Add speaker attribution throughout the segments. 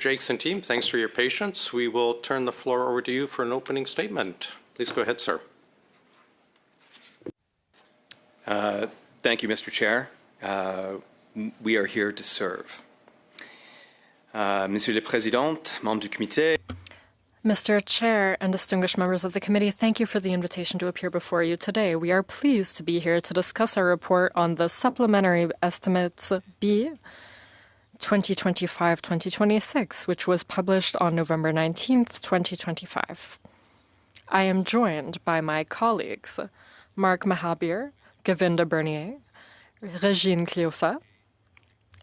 Speaker 1: Jakes and team, thanks for your patience. We will turn the floor over to you for an opening statement. Please go ahead, sir.
Speaker 2: Thank you, Mr. Chair. We are here to serve. Monsieur le Président, membres du comité.
Speaker 3: Mr. Chair and distinguished members of the committee, thank you for the invitation to appear before you today. We are pleased to be here to discuss our report on the Supplementary Estimates B 2025-2026, which was published on November 19th, 2025. I am joined by my colleagues, Mark Mahabir, Govinda Bernier, Regine Cleofa,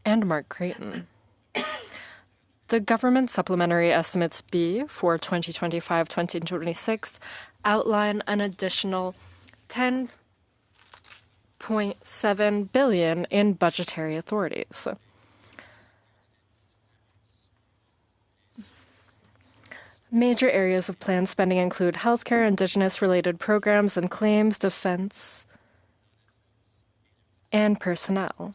Speaker 3: and Mark Creighton. The Government Supplementary Estimates B for 2025-2026 outline an additional $10.7 billion in budgetary authorities. Major areas of planned spending include healthcare, Indigenous-related programs and claims, defense, and personnel.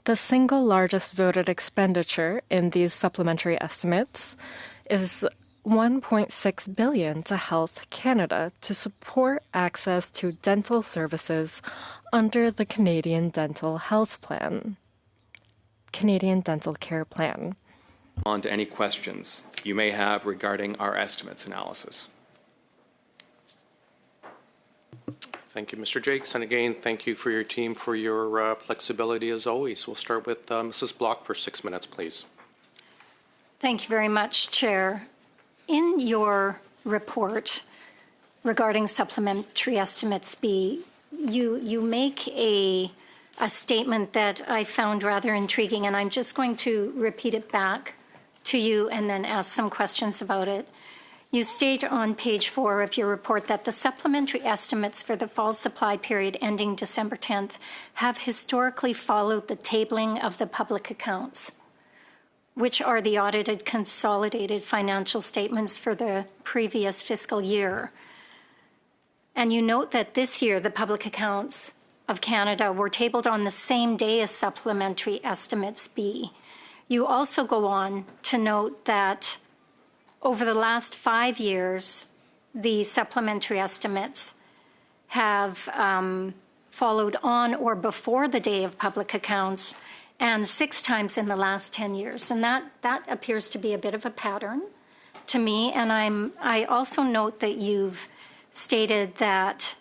Speaker 3: The single largest voted expenditure in these supplementary estimates is $1.6 billion to Health Canada to support access to dental services under the Canadian Dental Health Plan, Canadian Dental Care Plan.
Speaker 2: On to any questions you may have regarding our estimates analysis.
Speaker 1: Thank you, Mr. Jakes. And again, thank you for your team for your flexibility as always. We'll start with Mrs. Block for 6 minutes, please.
Speaker 4: Thank you very much, Chair. In your report regarding Supplementary Estimates B, you make a statement that I found rather intriguing, and I'm just going to repeat it back to you and then ask some questions about it. You state on page 4 of your report that the supplementary estimates for the fall supply period ending December 10th have historically followed the tabling of the public accounts, which are the audited consolidated financial statements for the previous fiscal year. And you note that this year the public accounts of Canada were tabled on the same day as Supplementary Estimates B. You also go on to note that over the last 5 years, the supplementary estimates have followed on or before the day of public accounts, and 6 times in the last 10 years. And that appears to be a bit of a pattern to me. And I also note that you've stated that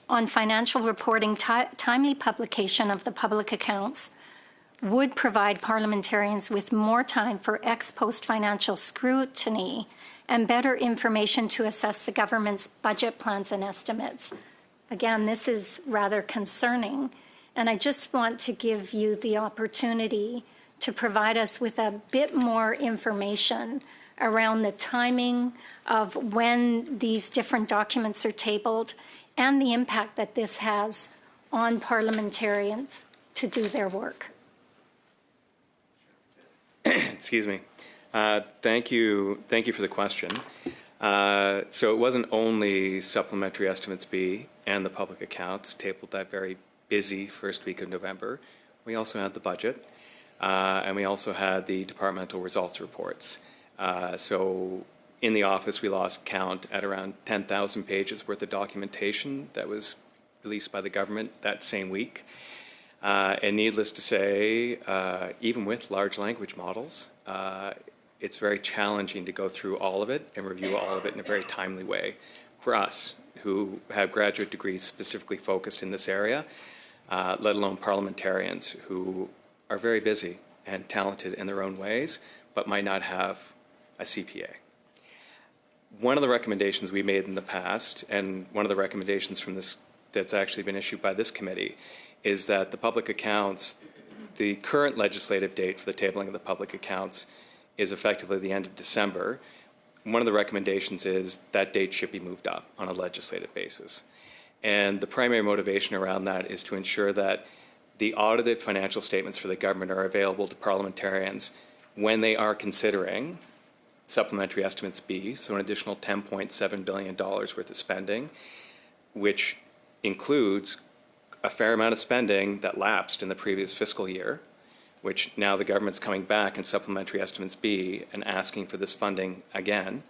Speaker 4: on financial reporting, timely publication of the public accounts would provide parliamentarians with more time for ex post financial scrutiny and better information to assess the government's budget plans and estimates. Again, this is rather concerning, and I just want to give you the opportunity to provide us with a bit more information around the timing of when these different documents are tabled and the impact that this has on parliamentarians to do their work.
Speaker 2: Excuse me. Thank you for the question. So it wasn't only Supplementary Estimates B and the public accounts tabled that very busy first week of November. We also had the budget, and we also had the departmental results reports. So in the office, we lost count at around 10,000 pages worth of documentation that was released by the government that same week. And needless to say, even with large language models, it's very challenging to go through all of it and review all of it in a very timely way for us who have graduate degrees specifically focused in this area, let alone parliamentarians who are very busy and talented in their own ways, but might not have a CPA. One of the recommendations we made in the past, and one of the recommendations from this that's actually been issued by this committee, is that the public accounts, the current legislative date for the tabling of the public accounts is effectively the end of December. One of the recommendations is that date should be moved up on a legislative basis. And the primary motivation around that is to ensure that the audited financial statements for the government are available to parliamentarians when they are considering Supplementary Estimates B, so an additional $10.7 billion worth of spending, which includes a fair amount of spending that lapsed in the previous fiscal year, which now the government's coming back in Supplementary Estimates B and asking for this funding again.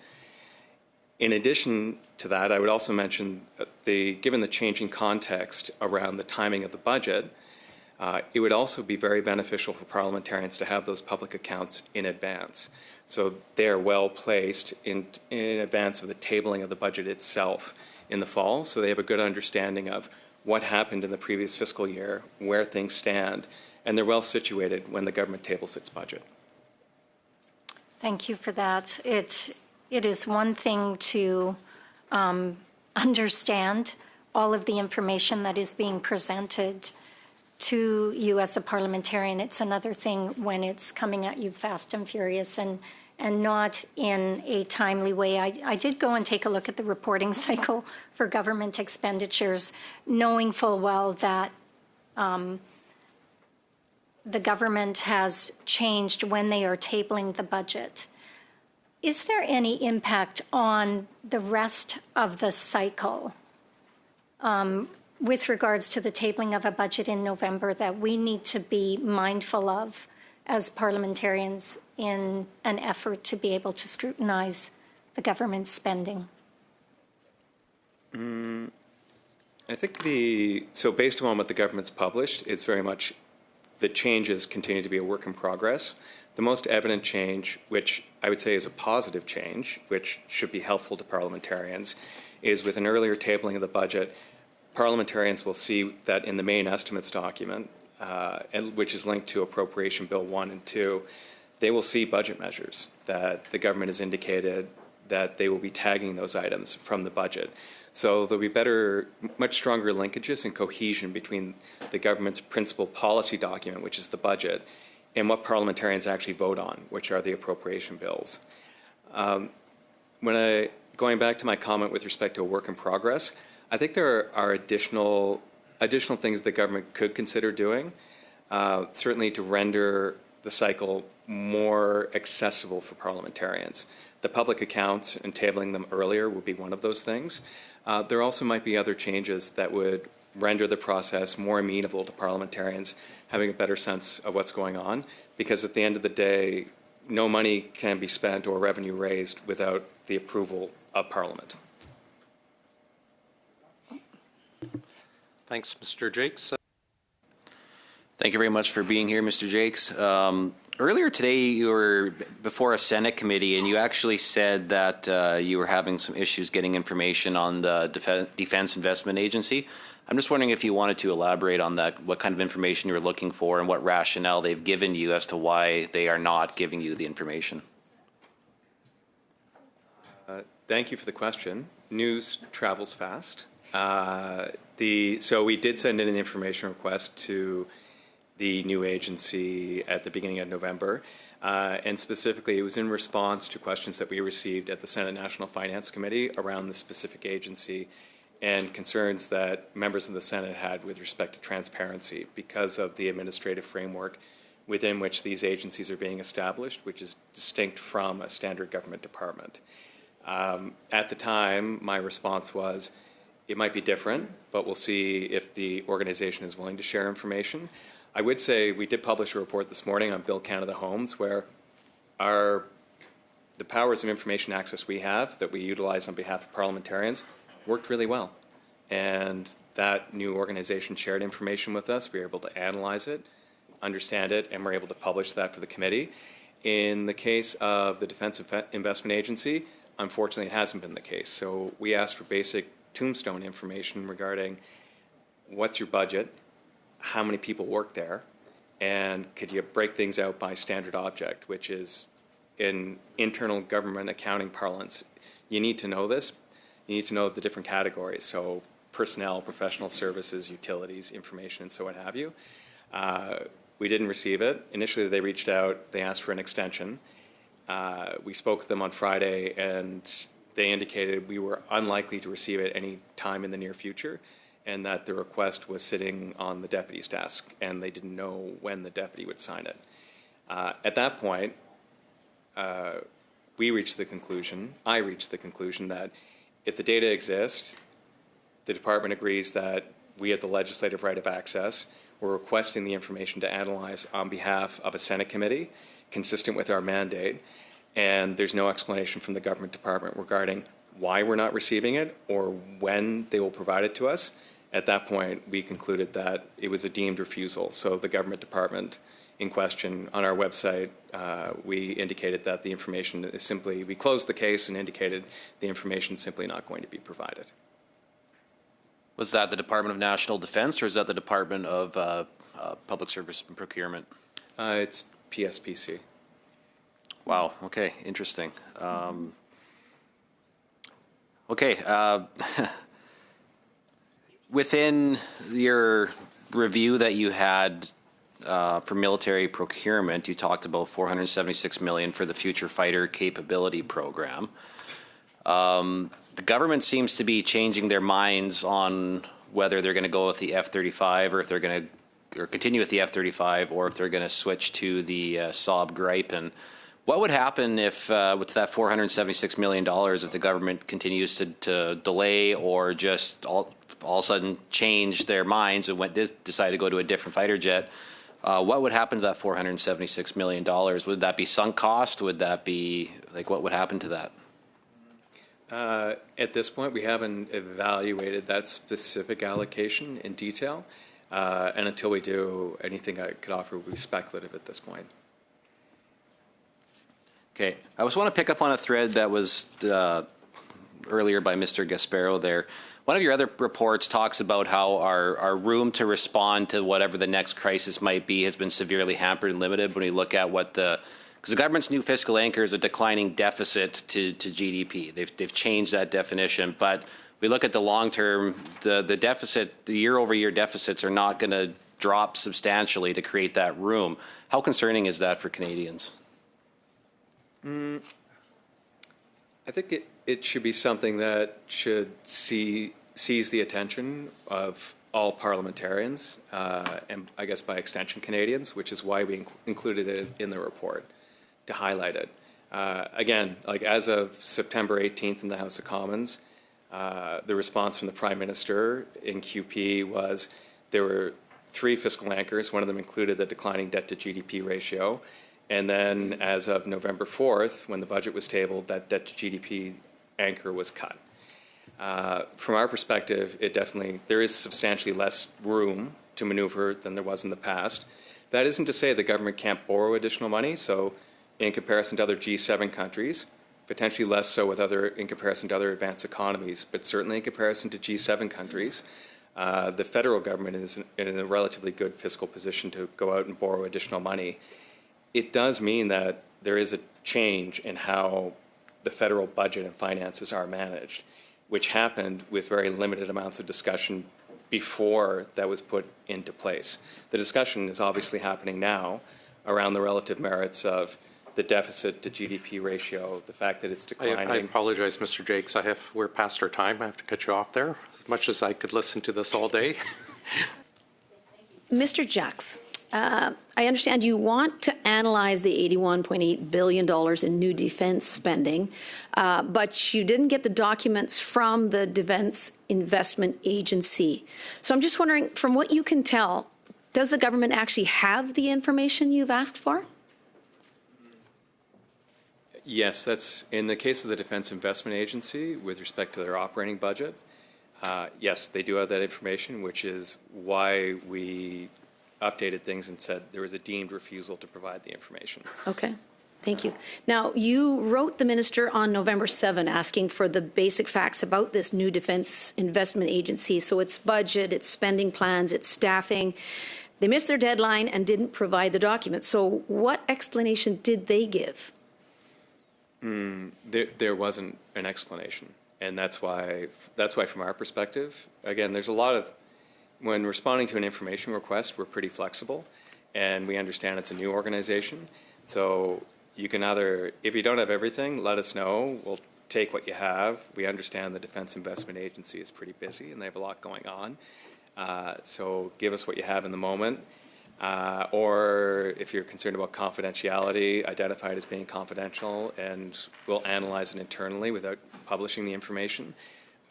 Speaker 2: In addition to that, I would also mention given the changing context around the timing of the budget, it would also be very beneficial for parliamentarians to have those public accounts in advance. So they're well placed in advance of the tabling of the budget itself in the fall, so they have a good understanding of what happened in the previous fiscal year, where things stand, and they're well situated when the government tables its budget.
Speaker 4: Thank you for that. It is one thing to understand all of the information that is being presented to you as a parliamentarian. It's another thing when it's coming at you fast and furious and not in a timely way. I did go and take a look at the reporting cycle for government expenditures, knowing full well that the government has changed when they are tabling the budget. Is there any impact on the rest of the cycle with regards to the tabling of a budget in November that we need to be mindful of as parliamentarians in an effort to be able to scrutinize the government's spending?
Speaker 2: I think so based on what the government's published, it's very much the changes continue to be a work in progress. The most evident change, which I would say is a positive change, which should be helpful to parliamentarians, is with an earlier tabling of the budget, parliamentarians will see that in the main estimates document, which is linked to Appropriation Bill 1 and 2, they will see budget measures that the government has indicated that they will be tagging those items from the budget. So there'll be much stronger linkages and cohesion between the government's principal policy document, which is the budget, and what parliamentarians actually vote on, which are the appropriation bills. Going back to my comment with respect to a work in progress, I think there are additional things the government could consider doing, certainly to render the cycle more accessible for parliamentarians. The public accounts and tabling them earlier would be one of those things. There also might be other changes that would render the process more amenable to parliamentarians having a better sense of what's going on, because at the end of the day, no money can be spent or revenue raised without the approval of Parliament.
Speaker 1: Thanks, Mr. Jakes.
Speaker 5: Thank you very much for being here, Mr. Jakes. Earlier today, you were before a Senate committee, and you actually said that you were having some issues getting information on the Defense Investment Agency. I'm just wondering if you wanted to elaborate on that, what kind of information you were looking for and what rationale they've given you as to why they are not giving you the information.
Speaker 2: Thank you for the question. News travels fast. So we did send in an information request to the new agency at the beginning of November, and specifically it was in response to questions that we received at the Senate National Finance Committee around the specific agency and concerns that members of the Senate had with respect to transparency because of the administrative framework within which these agencies are being established, which is distinct from a standard government department. At the time, my response was, it might be different, but we'll see if the organization is willing to share information. I would say we did publish a report this morning on Build Canada Homes where the powers of information access we have that we utilize on behalf of parliamentarians worked really well. And that new organization shared information with us. We were able to analyze it, understand it, and we're able to publish that for the committee. In the case of the Defense Investment Agency, unfortunately it hasn't been the case. So we asked for basic tombstone information regarding what's your budget, how many people work there, and could you break things out by standard object, which is in internal government accounting parlance. You need to know this. You need to know the different categories, so personnel, professional services, utilities, information, and so what have you. We didn't receive it. Initially, they reached out. They asked for an extension. We spoke with them on Friday, and they indicated we were unlikely to receive it any time in the near future, and that the request was sitting on the deputy's desk, and they didn't know when the deputy would sign it. At that point, I reached the conclusion that if the data exists, the department agrees that we have the legislative right of access, We're requesting the information to analyze on behalf of a Senate committee, consistent with our mandate, and there's no explanation from the government department regarding why we're not receiving it or when they will provide it to us. At that point, we concluded that it was a deemed refusal. So the government department in question, on our website, we indicated that the information is simply, we closed the case and indicated the information is simply not going to be provided.
Speaker 5: Was that the Department of National Defense, or is that the Department of Public Service and Procurement?
Speaker 2: It's PSPC.
Speaker 5: Wow. Okay. Interesting. Okay. Within your review that you had for military procurement, you talked about $476 million for the Future Fighter Capability Program. The government seems to be changing their minds on whether they're going to go with the F-35 or if they're going to continue with the F-35 or if they're going to switch to the Saab Gripen. What would happen if, with that $476 million, if the government continues to delay or just all of a sudden change their minds and decide to go to a different fighter jet? What would happen to that $476 million? Would that be sunk cost? Would that be, like, what would happen to that?
Speaker 2: At this point, we haven't evaluated that specific allocation in detail. And until we do, anything I could offer would be speculative at this point.
Speaker 5: Okay. I just want to pick up on a thread that was earlier by Mr. Gasparo there. One of your other reports talks about how our room to respond to whatever the next crisis might be has been severely hampered and limited when we look at what because the government's new fiscal anchor is a declining deficit to GDP. They've changed that definition, but we look at the long term, the deficit, the year-over-year deficits are not going to drop substantially to create that room. How concerning is that for Canadians?
Speaker 2: I think it should be something that should seize the attention of all parliamentarians, and I guess by extension Canadians, which is why we included it in the report, to highlight it. Again, like as of September 18th in the House of Commons, the response from the Prime Minister in QP was there were 3 fiscal anchors. One of them included the declining debt to GDP ratio. And then as of November 4th, when the budget was tabled, that debt to GDP anchor was cut. From our perspective, there is substantially less room to maneuver than there was in the past. That isn't to say the government can't borrow additional money. So in comparison to other G7 countries, potentially less so in comparison to other advanced economies, but certainly in comparison to G7 countries, the federal government is in a relatively good fiscal position to go out and borrow additional money. It does mean that there is a change in how the federal budget and finances are managed, which happened with very limited amounts of discussion before that was put into place. The discussion is obviously happening now around the relative merits of the deficit to GDP ratio, the fact that it's declining.
Speaker 1: I apologize, Mr. Jakes. We're past our time. I have to cut you off there. As much as I could listen to this all day.
Speaker 6: Mr. Jakes, I understand you want to analyze the $81.8 billion in new defense spending, but you didn't get the documents from the Defense Investment Agency. So I'm just wondering, from what you can tell, does the government actually have the information you've asked for?
Speaker 2: Yes, that's in the case of the Defense Investment Agency with respect to their operating budget. Yes, they do have that information, which is why we updated things and said there was a deemed refusal to provide the information.
Speaker 6: Okay. Thank you. Now, you wrote the minister on November 7 asking for the basic facts about this new Defense Investment Agency. So its budget, its spending plans, its staffing. They missed their deadline and didn't provide the documents. So what explanation did they give?
Speaker 2: There wasn't an explanation. And that's why from our perspective, again, there's a lot of, when responding to an information request, we're pretty flexible, and we understand it's a new organization. So you can either, if you don't have everything, let us know. We'll take what you have. We understand the Defense Investment Agency is pretty busy, and they have a lot going on. So give us what you have in the moment. Or if you're concerned about confidentiality, identify it as being confidential, and we'll analyze it internally without publishing the information.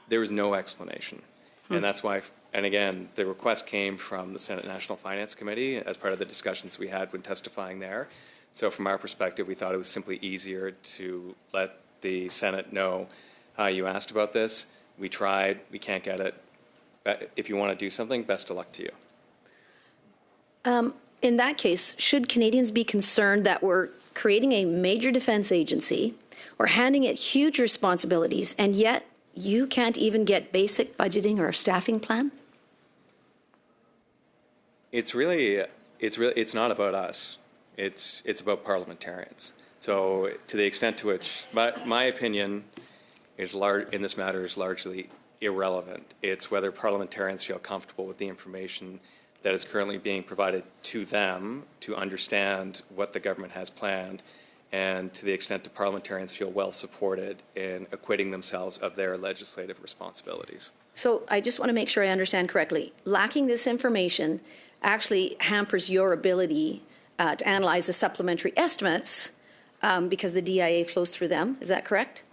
Speaker 2: There was no explanation. And that's why and again, the request came from the Senate National Finance Committee as part of the discussions we had when testifying there. So from our perspective, we thought it was simply easier to let the Senate know, you asked about this, we tried, we can't get it. If you want to do something, best of luck to you.
Speaker 6: In that case, should Canadians be concerned that we're creating a major defense agency or handing it huge responsibilities, and yet you can't even get basic budgeting or a staffing plan?
Speaker 2: It's not about us. It's about parliamentarians. So to the extent to which my opinion is in this matter is largely irrelevant. It's whether parliamentarians feel comfortable with the information that is currently being provided to them to understand what the government has planned, and to the extent that parliamentarians feel well supported in acquitting themselves of their legislative responsibilities.
Speaker 6: So I just want to make sure I understand correctly. Lacking this information actually hampers your ability to analyze the supplementary estimates because the DIA flows through them. Is that correct?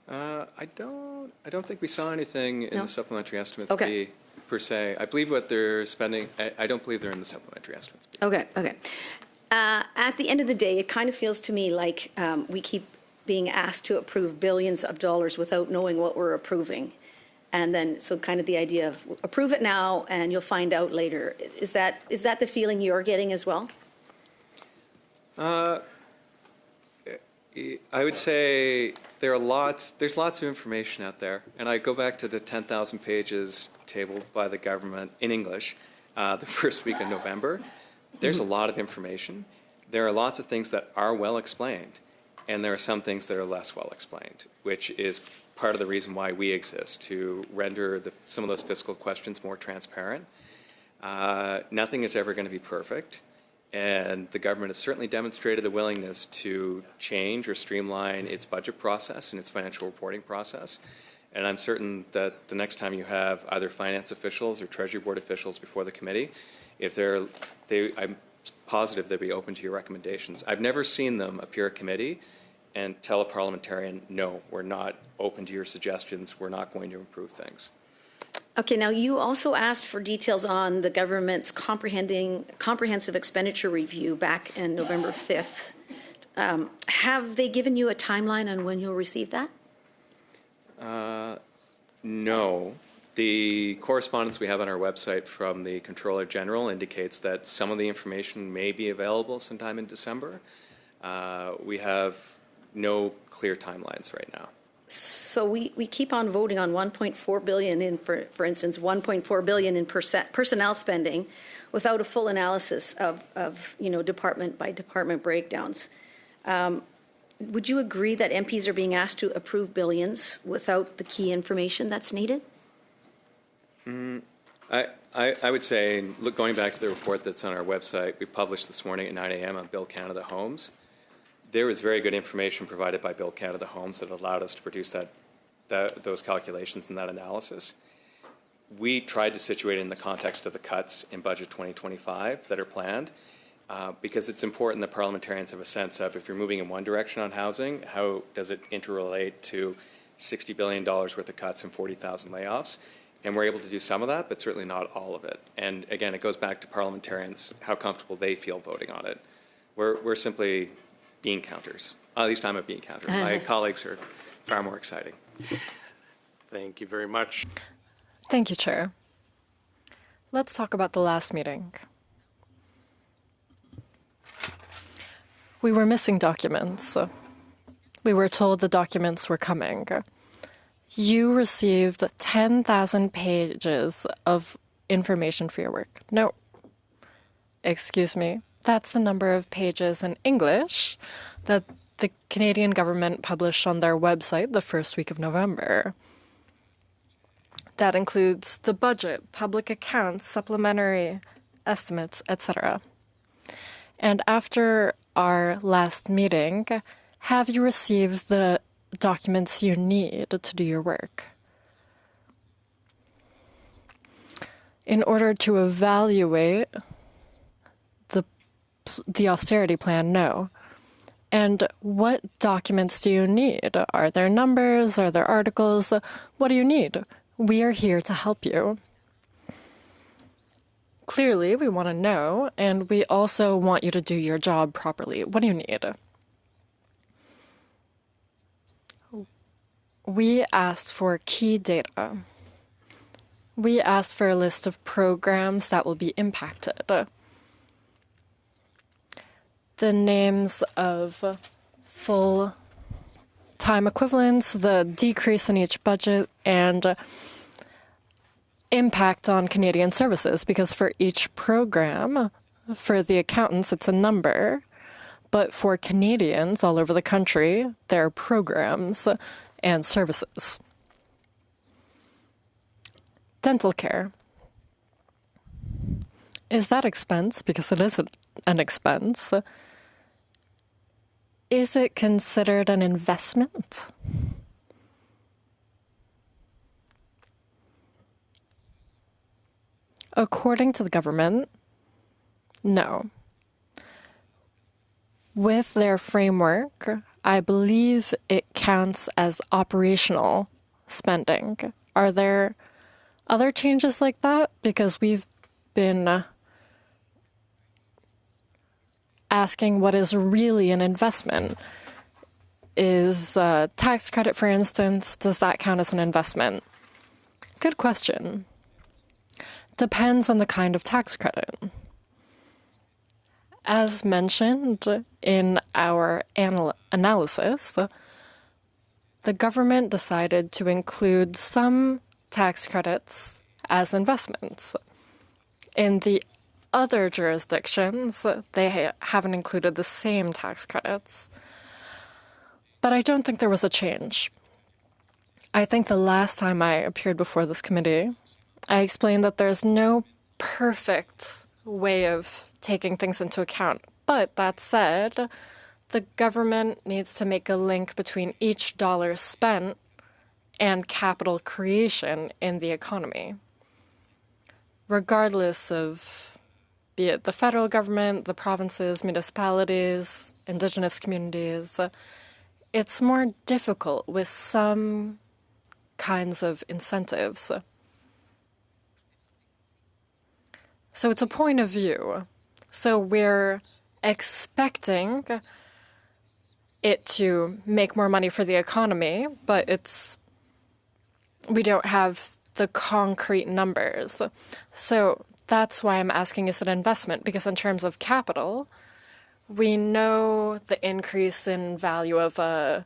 Speaker 2: I don't think we saw anything in
Speaker 6: No?
Speaker 2: the supplementary estimates
Speaker 6: Okay.
Speaker 2: per se. I believe what they're spending, I don't believe they're in the supplementary estimates.
Speaker 6: Okay. At the end of the day, it kind of feels to me like we keep being asked to approve billions of dollars without knowing what we're approving. And then, so kind of the idea of approve it now and you'll find out later. Is that the feeling you're getting as well?
Speaker 2: I would say there's lots of information out there, and I go back to the 10,000 pages tabled by the government in English the first week of November. There's a lot of information. There are lots of things that are well explained, and there are some things that are less well explained, which is part of the reason why we exist, to render some of those fiscal questions more transparent. Nothing is ever going to be perfect. And the government has certainly demonstrated a willingness to change or streamline its budget process and its financial reporting process. And I'm certain that the next time you have either finance officials or Treasury Board officials before the committee, I'm positive they'll be open to your recommendations. I've never seen them appear at committee and tell a parliamentarian, no, we're not open to your suggestions, we're not going to improve things.
Speaker 6: Okay, now you also asked for details on the government's comprehensive expenditure review back in November 5th. Have they given you a timeline on when you'll receive that?
Speaker 2: No. The correspondence we have on our website from the Comptroller General indicates that some of the information may be available sometime in December. We have no clear timelines right now.
Speaker 6: So we keep on voting on $1.4 billion in, for instance, $1.4 billion in personnel spending, without a full analysis of department by department breakdowns. Would you agree that MPs are being asked to approve billions without the key information that's needed?
Speaker 2: I would say, going back to the report that's on our website, we published this morning at 9 a.m. on Build Canada Homes. There was very good information provided by Build Canada Homes that allowed us to produce those calculations and that analysis. We tried to situate it in the context of the cuts in Budget 2025 that are planned, because it's important that parliamentarians have a sense of, if you're moving in one direction on housing, how does it interrelate to $60 billion worth of cuts and 40,000 layoffs? And we're able to do some of that, but certainly not all of it. And again, it goes back to parliamentarians, how comfortable they feel voting on it. We're simply bean counters. At least I'm a bean counter. My colleagues are far more exciting.
Speaker 1: Thank you very much.
Speaker 3: Thank you, Chair. Let's talk about the last meeting. We were missing documents. We were told the documents were coming. You received 10,000 pages of information for your work. No. Excuse me. That's the number of pages in English that the Canadian government published on their website the first week of November. That includes the budget, public accounts, supplementary estimates, etc. And after our last meeting, have you received the documents you need to do your work? In order to evaluate the austerity plan, no. And what documents do you need? Are there numbers? Are there articles? What do you need? We are here to help you. clearly we want to know, and we also want you to do your job properly. What do you need? We asked for key data. We asked for a list of programs that will be impacted. The names of full-time equivalents, the decrease in each budget, and impact on Canadian services, because for each program, for the accountants, it's a number, but for Canadians all over the country, there are programs and services. Dental care. Is that expense? Because it is an expense. Is it considered an investment? According to the government, no. With their framework, I believe it counts as operational spending. Are there other changes like that? Because we've been asking what is really an investment. Is tax credit, for instance, does that count as an investment? Good question. Depends on the kind of tax credit. As mentioned in our analysis, the government decided to include some tax credits as investments. In the other jurisdictions, they haven't included the same tax credits. But I don't think there was a change. I think the last time I appeared before this committee, I explained that there's no perfect way of taking things into account. But that said, the government needs to make a link between each dollar spent and capital creation in the economy. Regardless of, be it the federal government, the provinces, municipalities, Indigenous communities, it's more difficult with some kinds of incentives. So it's a point of view. So we're expecting it to make more money for the economy, but we don't have the concrete numbers. So that's why I'm asking, is it an investment? Because in terms of capital, we know the increase in value of a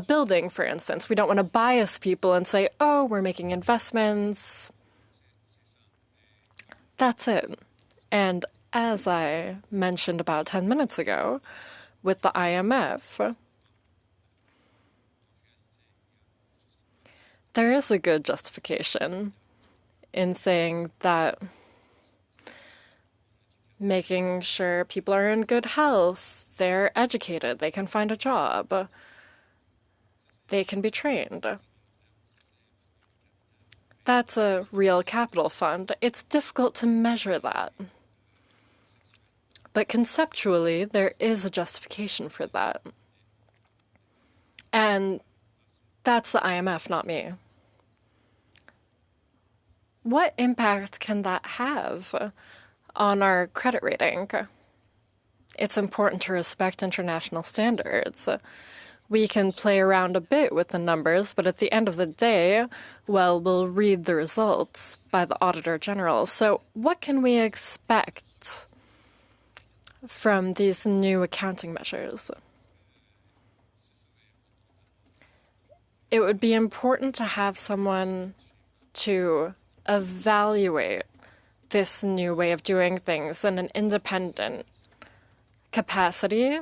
Speaker 3: building, for instance. We don't want to bias people and say, oh, we're making investments. That's it. And as I mentioned about 10 minutes ago, with the IMF, there is a good justification in saying that making sure people are in good health, they're educated, they can find a job, they can be trained. That's a real capital fund. It's difficult to measure that. But conceptually, there is a justification for that. And that's the IMF, not me. What impact can that have on our credit rating? It's important to respect international standards. We can play around a bit with the numbers, but at the end of the day, well, we'll read the results by the Auditor General. So what can we expect from these new accounting measures? It would be important to have someone to evaluate this new way of doing things in an independent capacity,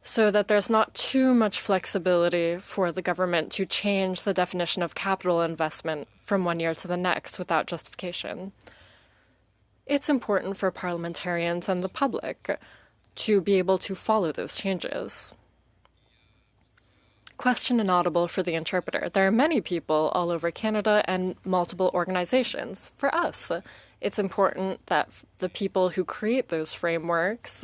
Speaker 3: so that there's not too much flexibility for the government to change the definition of capital investment from one year to the next without justification. It's important for parliamentarians and the public to be able to follow those changes. Question inaudible for the interpreter. There are many people all over Canada and multiple organizations. For us, it's important that the people who create those frameworks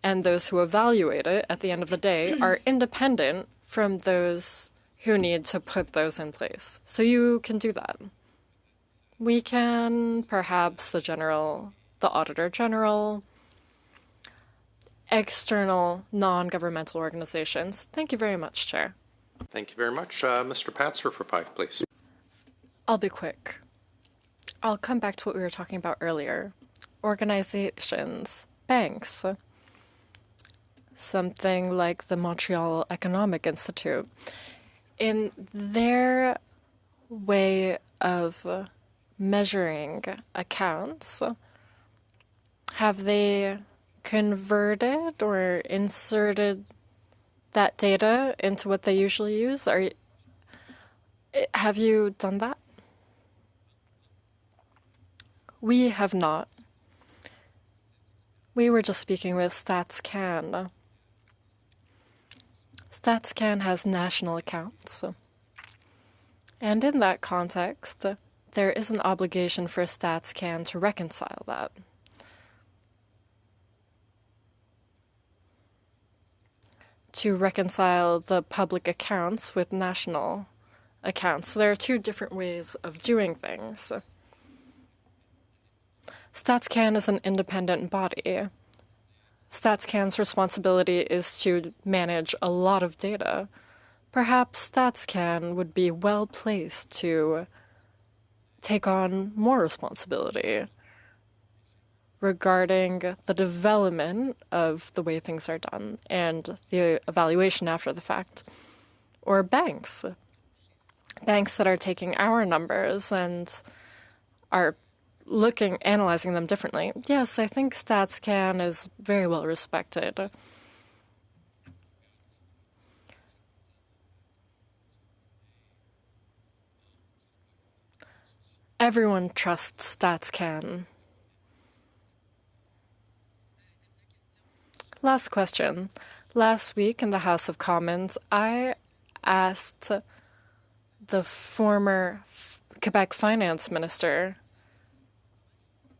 Speaker 3: and those who evaluate it at the end of the day are independent from those who need to put those in place. So you can do that. We can, perhaps the Auditor General, external non-governmental organizations. Thank you very much, Chair.
Speaker 1: Thank you very much. Mr. Patzer for 5, please.
Speaker 3: I'll be quick. I'll come back to what we were talking about earlier. Organizations, banks, something like the Montreal Economic Institute. In their way of measuring accounts, have they converted or inserted that data into what they usually use? Have you done that? We have not. We were just speaking with StatsCan. StatsCan has national accounts. And in that context, there is an obligation for StatsCan to reconcile that. To reconcile the public accounts with national accounts. So there are two different ways of doing things. StatsCan is an independent body. StatsCan's responsibility is to manage a lot of data. Perhaps StatsCan would be well placed to take on more responsibility regarding the development of the way things are done and the evaluation after the fact. Or banks. Banks that are taking our numbers and are analyzing them differently. Yes, I think StatsCan is very well respected. Everyone trusts StatsCan. Last question. Last week in the House of Commons, I asked the former Quebec finance minister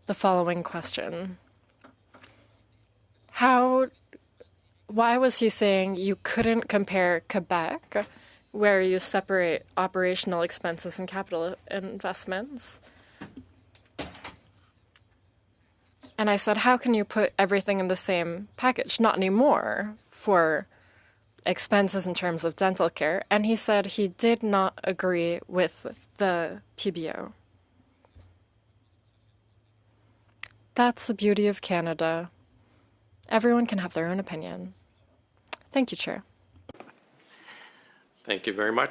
Speaker 3: the following question. Why was he saying you couldn't compare Quebec, where you separate operational expenses and capital investments? And I said, how can you put everything in the same package? Not anymore for expenses in terms of dental care. And he said he did not agree with the PBO. That's the beauty of Canada. Everyone can have their own opinion. Thank you, Chair.
Speaker 1: Thank you very much.